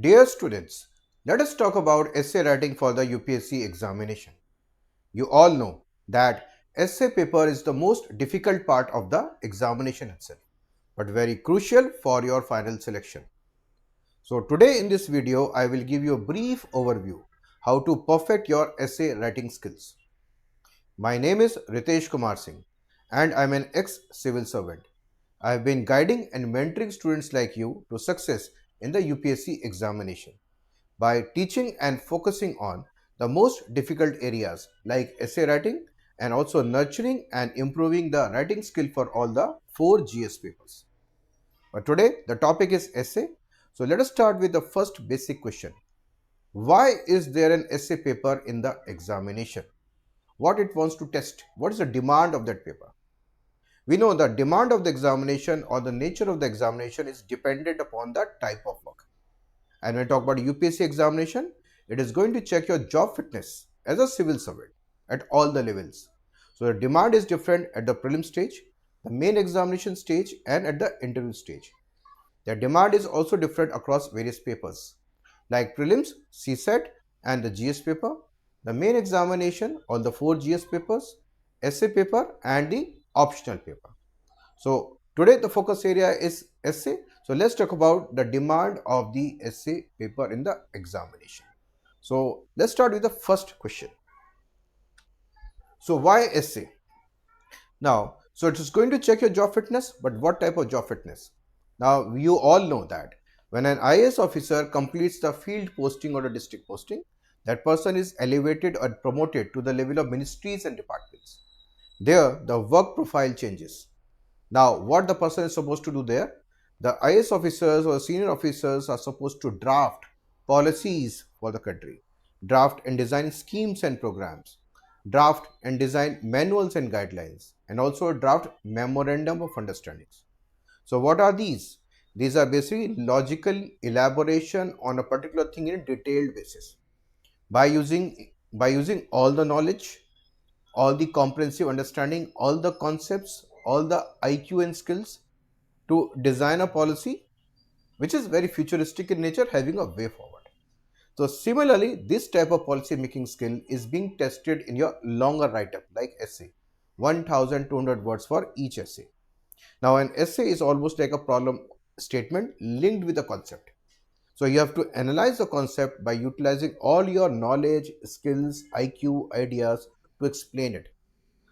Dear students, let us talk about essay writing for the UPSC examination. You all know that essay paper is the most difficult part of the examination itself, but very crucial for your final selection. So today in this video, I will give you a brief overview how to perfect your essay writing skills. My name is Ritesh Singh and I am an ex-civil servant. I have been guiding and mentoring students like you to success in the UPSC examination by teaching and focusing on the most difficult areas like essay writing and also nurturing and improving the writing skill for all the 4 GS papers. But today the topic is essay. So let us start with the first basic question. Why is there an essay paper in the examination? What it wants to test? What is the demand of that paper? We know the demand of the examination or the nature of the examination is dependent upon the type of work. And when we talk about UPSC examination, it is going to check your job fitness as a civil servant at all the levels. So the demand is different at the prelim stage, the main examination stage, and at the interview stage. The demand is also different across various papers like prelims, CSET, and the GS paper, the main examination, all the 4 GS papers, essay paper, and the optional paper. So today the focus area is essay. So let's talk about the demand of the essay paper in the examination. So let's start with the first question. So why essay? Now, so it is going to check your job fitness, but what type of job fitness? Now you all know that when an IAS officer completes the field posting or the district posting, that person is elevated or promoted to the level of ministries and departments. There, the work profile changes. Now, what the person is supposed to do there? The IAS officers or senior officers are supposed to draft policies for the country, draft and design schemes and programs, draft and design manuals and guidelines, and also draft memorandum of understandings. So, what are these? These are basically logical elaboration on a particular thing in a detailed basis by using all the knowledge, all the comprehensive understanding, all the concepts, all the IQ and skills to design a policy which is very futuristic in nature, having a way forward. So, similarly, this type of policy making skill is being tested in your longer write up like essay, 1200 words for each essay. Now, an essay is almost like a problem statement linked with a concept. So, you have to analyze the concept by utilizing all your knowledge, skills, IQ, ideas to explain it.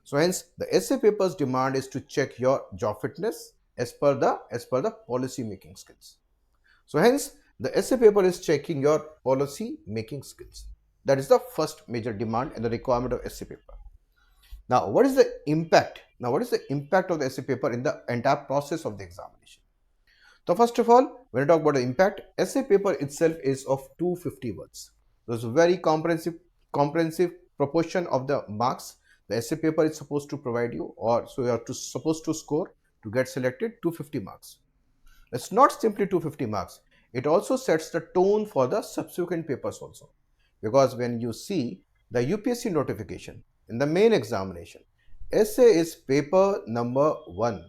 So hence the essay paper's demand is to check your job fitness as per the policy making skills. So hence the essay paper is checking your policy making skills. That is the first major demand and the requirement of essay paper. Now what is the impact? Now what is the impact of the essay paper in the entire process of the examination? So first of all, when I talk about the impact, essay paper itself is of 250 words. So it's a very comprehensive proportion of the marks the essay paper is supposed to provide you, or so you are supposed to score to get selected 250 marks. It's not simply 250 marks. It also sets the tone for the subsequent papers also. Because when you see the UPSC notification in the main examination, essay is paper number 1.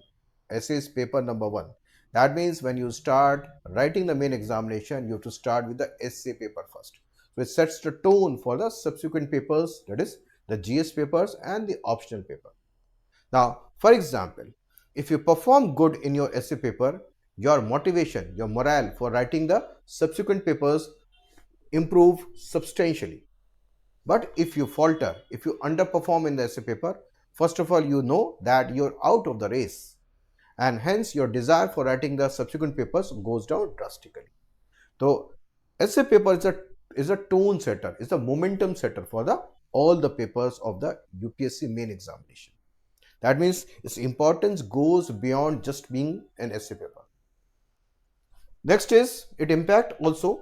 Essay is paper number 1. That means when you start writing the main examination, you have to start with the essay paper first. So it sets the tone for the subsequent papers, that is the GS papers and the optional paper. Now, for example, if you perform good in your essay paper, your motivation, your morale for writing the subsequent papers improve substantially. But if you falter, if you underperform in the essay paper, first of all, you know that you're out of the race, and hence your desire for writing the subsequent papers goes down drastically. So essay paper is a tone setter, is a momentum setter for the all the papers of the UPSC main examination. That means its importance goes beyond just being an essay paper. Next is it impact also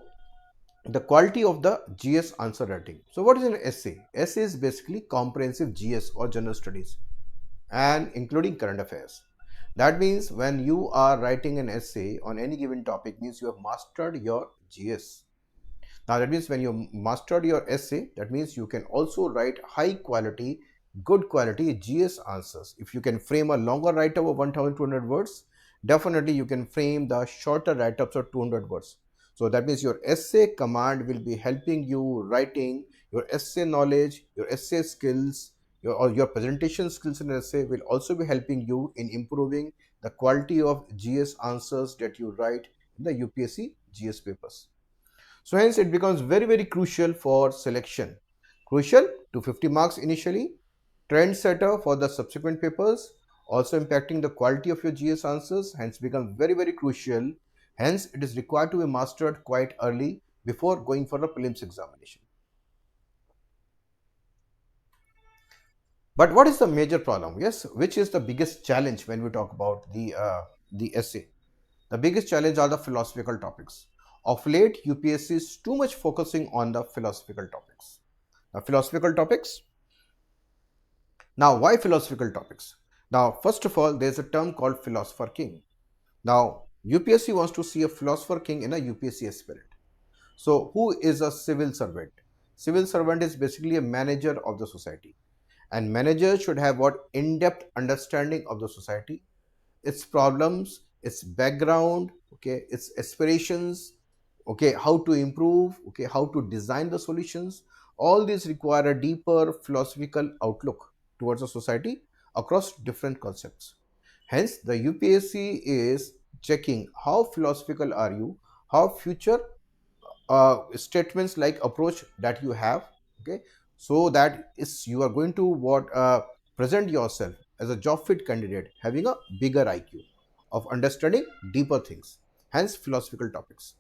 the quality of the GS answer writing. So what is an essay? Essay is basically comprehensive GS or general studies and including current affairs. That means when you are writing an essay on any given topic means you have mastered your GS. Now that means when you mastered your essay, that means you can also write high quality, good quality GS answers. If you can frame a longer write-up of 1200 words, definitely you can frame the shorter write-ups of 200 words. So that means your essay command will be helping you writing your essay knowledge, your essay skills, or your presentation skills in essay will also be helping you in improving the quality of GS answers that you write in the UPSC GS papers. So hence it becomes very, very crucial for selection. Crucial to 50 marks initially, trend setter for the subsequent papers, also impacting the quality of your GS answers, hence become very, very crucial. Hence it is required to be mastered quite early before going for a prelims examination. But what is the major problem? Yes, which is the biggest challenge when we talk about the essay? The biggest challenge are the philosophical topics. Of late, UPSC is too much focusing on the philosophical topics. Now, philosophical topics. Now, why philosophical topics? Now, first of all, there's a term called philosopher king. Now, UPSC wants to see a philosopher king in a UPSC aspirant. So, who is a civil servant? Civil servant is basically a manager of the society, and manager should have what in-depth understanding of the society, its problems, its background, okay, its aspirations, okay, how to improve, okay, how to design the solutions. All these require a deeper philosophical outlook towards a society across different concepts. Hence, the UPSC is checking how philosophical are you, how future statements like approach that you have, okay, so that is you are going to what present yourself as a job fit candidate having a bigger IQ of understanding deeper things, hence philosophical topics.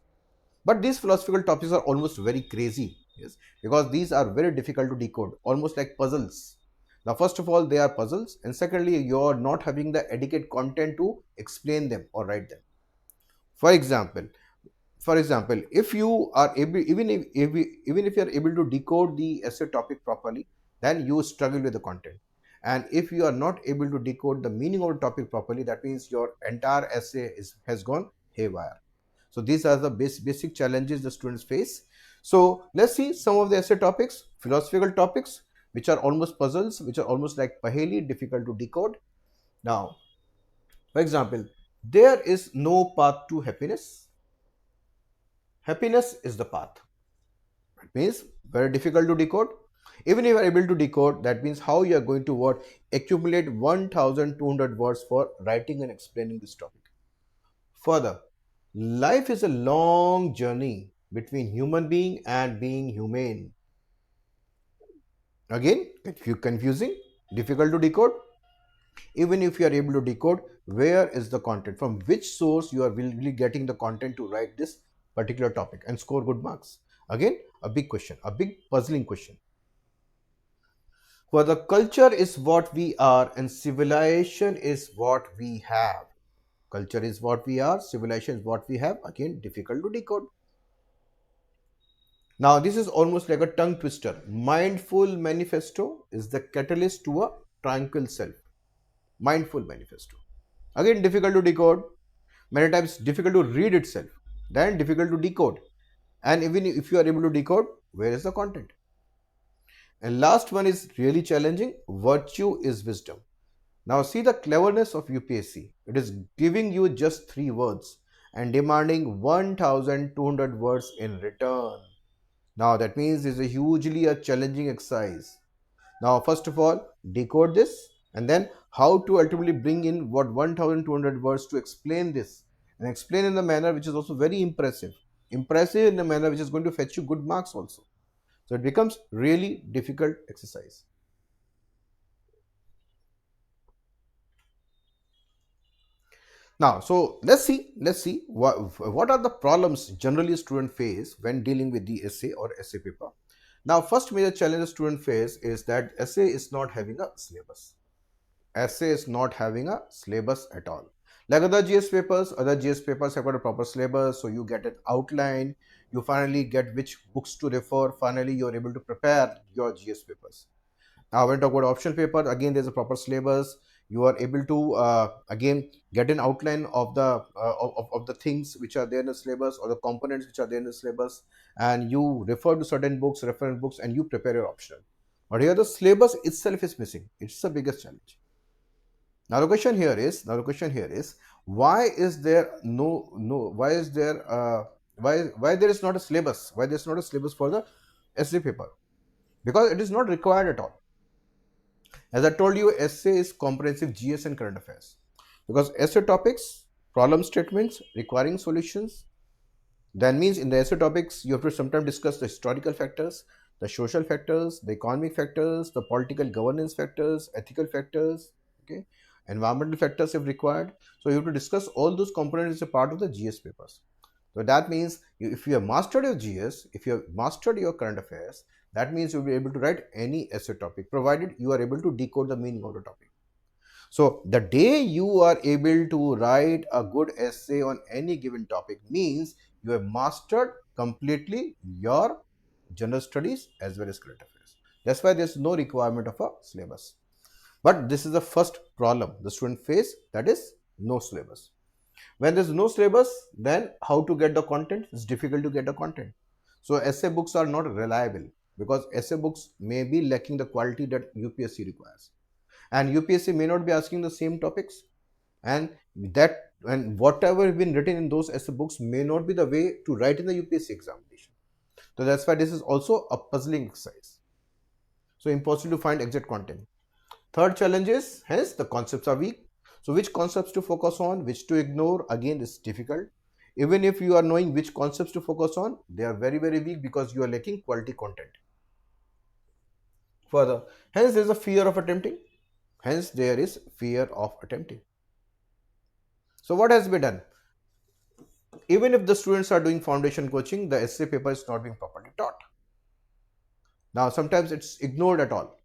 But these philosophical topics are almost very crazy, yes, because these are very difficult to decode, almost like puzzles. Now first of all they are puzzles, and secondly you are not having the adequate content to explain them or write them. For example, if you are able, even if you are able to decode the essay topic properly, then you struggle with the content. And if you are not able to decode the meaning of the topic properly, that means your entire essay has gone haywire. So these are the basic challenges the students face. So let's see some of the essay topics, philosophical topics, which are almost puzzles, which are almost like paheli, difficult to decode. Now, for example, there is no path to happiness. Happiness is the path. It means very difficult to decode. Even if you are able to decode, that means how you are going to what accumulate 1200 words for writing and explaining this topic. Further, life is a long journey between human being and being humane. Again, confusing, difficult to decode. Even if you are able to decode, where is the content? From which source you are really getting the content to write this particular topic and score good marks? Again, a big question, a big puzzling question. For the culture is what we are and civilization is what we have. Culture is what we are, civilization is what we have. Again, difficult to decode. Now, this is almost like a tongue twister. Mindful manifesto is the catalyst to a tranquil self. Mindful manifesto. Again, difficult to decode. Many times difficult to read itself. Then difficult to decode. And even if you are able to decode, where is the content? And last one is really challenging. Virtue is wisdom. Now see the cleverness of UPSC. It is giving you just 3 words and demanding 1200 words in return. Now that means it's a hugely a challenging exercise. Now first of all, decode this, and then how to ultimately bring in what 1200 words to explain this, and explain in a manner which is also very impressive. Impressive in a manner which is going to fetch you good marks also. So it becomes really difficult exercise. Now, so let's see what are the problems generally student face when dealing with the essay or essay paper. Now, first major challenge the student face is that essay is not having a syllabus. Essay is not having a syllabus at all. Like other GS papers have got a proper syllabus, so you get an outline, you finally get which books to refer, finally you're able to prepare your GS papers. Now, when we talk about optional paper, again, there's a proper syllabus. You are able to again get an outline of the things which are there in the syllabus or the components which are there in the syllabus, and you refer to certain books, reference books, and you prepare your optional. But here the syllabus itself is missing. It's the biggest challenge. Now the question here is, why is there no why is there Why there is not a syllabus? Why there is not a syllabus for the essay paper? Because it is not required at all. As I told you, essay is comprehensive GS and current affairs. Because essay topics, problem statements requiring solutions. That means in the essay topics, you have to sometimes discuss the historical factors, the social factors, the economic factors, the political governance factors, ethical factors, okay, environmental factors if required. So you have to discuss all those components as a part of the GS papers. So that means if you have mastered your GS, if you have mastered your current affairs, that means you'll be able to write any essay topic, provided you are able to decode the meaning of the topic. So the day you are able to write a good essay on any given topic means you have mastered completely your general studies as well as current affairs. That's why there's no requirement of a syllabus. But this is the first problem the student face, that is no syllabus. When there's no syllabus, then how to get the content? It's difficult to get the content. So essay books are not reliable because essay books may be lacking the quality that UPSC requires. And UPSC may not be asking the same topics, and that and whatever has been written in those essay books may not be the way to write in the UPSC examination. So that's why this is also a puzzling exercise. So impossible to find exact content. Third challenge is hence the concepts are weak. So which concepts to focus on, which to ignore, again is difficult. Even if you are knowing which concepts to focus on, they are very weak because you are lacking quality content. Further, hence there is a fear of attempting. Hence there is fear of attempting. So what has been done? Even if the students are doing foundation coaching, the essay paper is not being properly taught. Now sometimes it's ignored at all.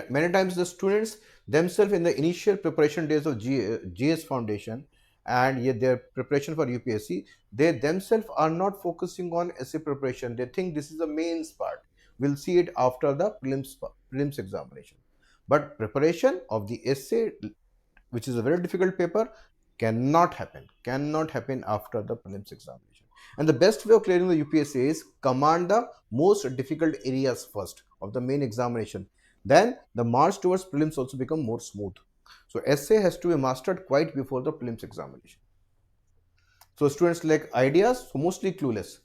Many times the students themselves in the initial preparation days of GS foundation and yet their preparation for UPSC, they themselves are not focusing on essay preparation. They think this is the mains part. We'll see it after the prelims examination. But preparation of the essay, which is a very difficult paper, cannot happen after the prelims examination. And the best way of clearing the UPSC is command the most difficult areas first of the main examination. Then the march towards prelims also become more smooth. So essay has to be mastered quite before the prelims examination. So students lack ideas, so mostly clueless.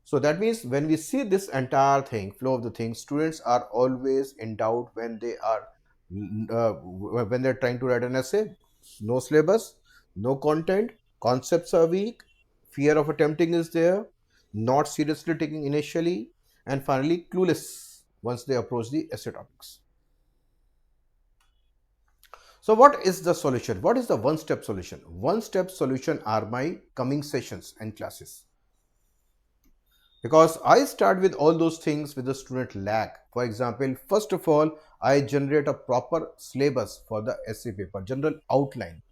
So that means when we see this entire thing, flow of the thing, students are always in doubt when they are when they're trying to write an essay. No syllabus, no content, concepts are weak, fear of attempting is there, not seriously taking initially, and finally clueless once they approach the essay topics. So what is the solution? What is the one-step solution? One-step solution are my coming sessions and classes. Because I start with all those things with the student lack. For example, first of all, I generate a proper syllabus for the essay paper, general outline.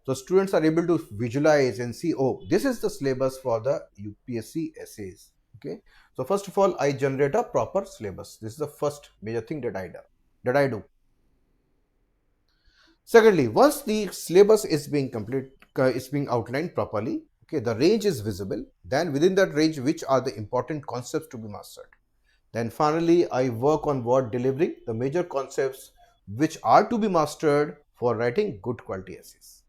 So students are able to visualize and see, oh, this is the syllabus for the UPSC essays. Okay. So first of all, I generate a proper syllabus. This is the first major thing that I do. Secondly, once the syllabus is being outlined properly, okay, the range is visible. Then within that range, which are the important concepts to be mastered? Then finally, I work on what delivering the major concepts which are to be mastered for writing good quality essays.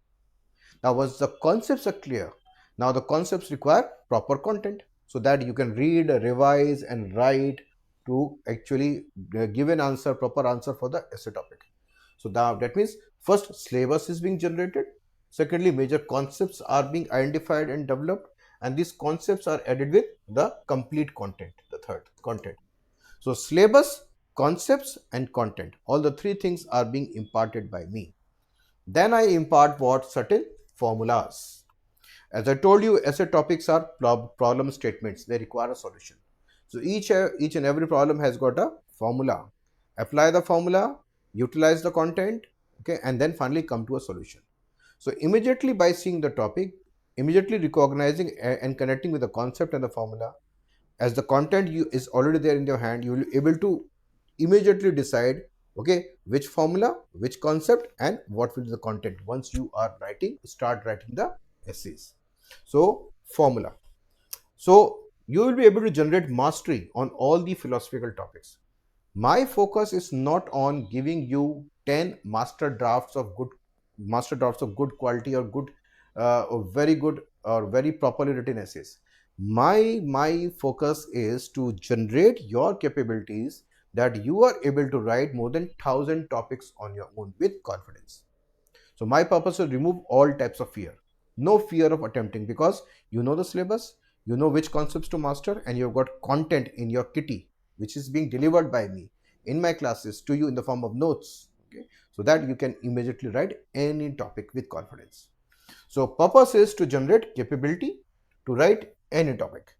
Now, once the concepts are clear, now the concepts require proper content so that you can read, revise, and write to actually give an answer, proper answer for the essay topic. So that means first syllabus is being generated. Secondly, major concepts are being identified and developed, and these concepts are added with the complete content. The third content. So syllabus, concepts, and content. All the three things are being imparted by me. Then I impart what certain formulas. As I told you, essay topics are problem statements. They require a solution. So each and every problem has got a formula. Apply the formula, utilize the content, okay, and then finally come to a solution. So immediately by seeing the topic, immediately recognizing and connecting with the concept and the formula, as the content is already there in your hand, you will be able to immediately decide, okay, which formula, which concept, and what will be the content once you are start writing the essays. So formula. So you will be able to generate mastery on all the philosophical topics. My focus is not on giving you 10 master drafts of good quality or good or very good or very properly written essays. My focus is to generate your capabilities that you are able to write more than 1,000 topics on your own with confidence. So my purpose is to remove all types of fear. No fear of attempting, because you know the syllabus, you know which concepts to master, and you've got content in your kitty which is being delivered by me in my classes to you in the form of notes. Okay, so that you can immediately write any topic with confidence. So purpose is to generate capability to write any topic.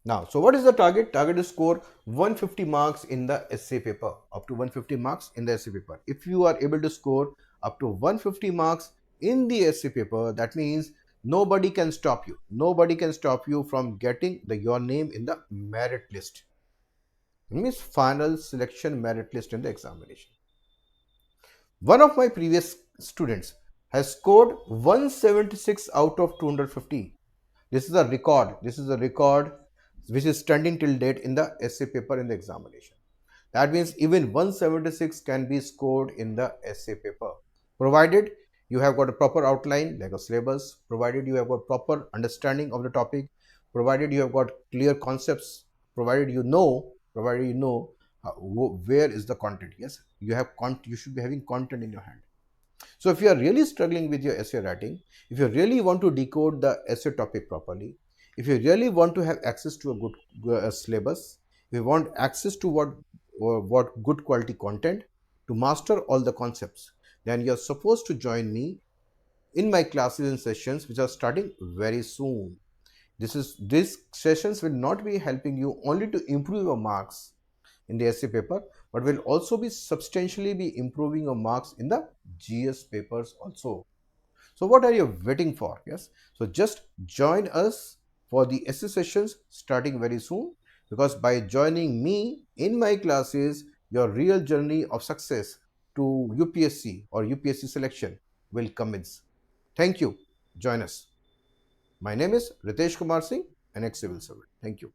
Now, so what is the target? Target is score 150 marks in the essay paper, up to 150 marks in the essay paper. If you are able to score up to 150 marks in the essay paper, that means nobody can stop you. Nobody can stop you from getting your name in the merit list. It means final selection merit list in the examination. One of my previous students has scored 176 out of 250. This is a record. This is a record which is standing till date in the essay paper in the examination. That means even 176 can be scored in the essay paper, provided you have got a proper outline like a syllabus, provided you have got proper understanding of the topic, provided you have got clear concepts, provided you know where is the content. Yes, you should be having content in your hand. So if you are really struggling with your essay writing, if you really want to decode the essay topic properly, if you really want to have access to a good syllabus, if you want access to what good quality content to master all the concepts, then you are supposed to join me in my classes and sessions which are starting very soon. These sessions will not be helping you only to improve your marks in the essay paper, but will also be substantially be improving your marks in the GS papers also. So what are you waiting for? Yes. So just join us for the essay sessions starting very soon, because by joining me in my classes, your real journey of success to UPSC or UPSC selection will commence. Thank you. Join us. My name is Ritesh Kumar Singh, an ex-civil servant. Thank you.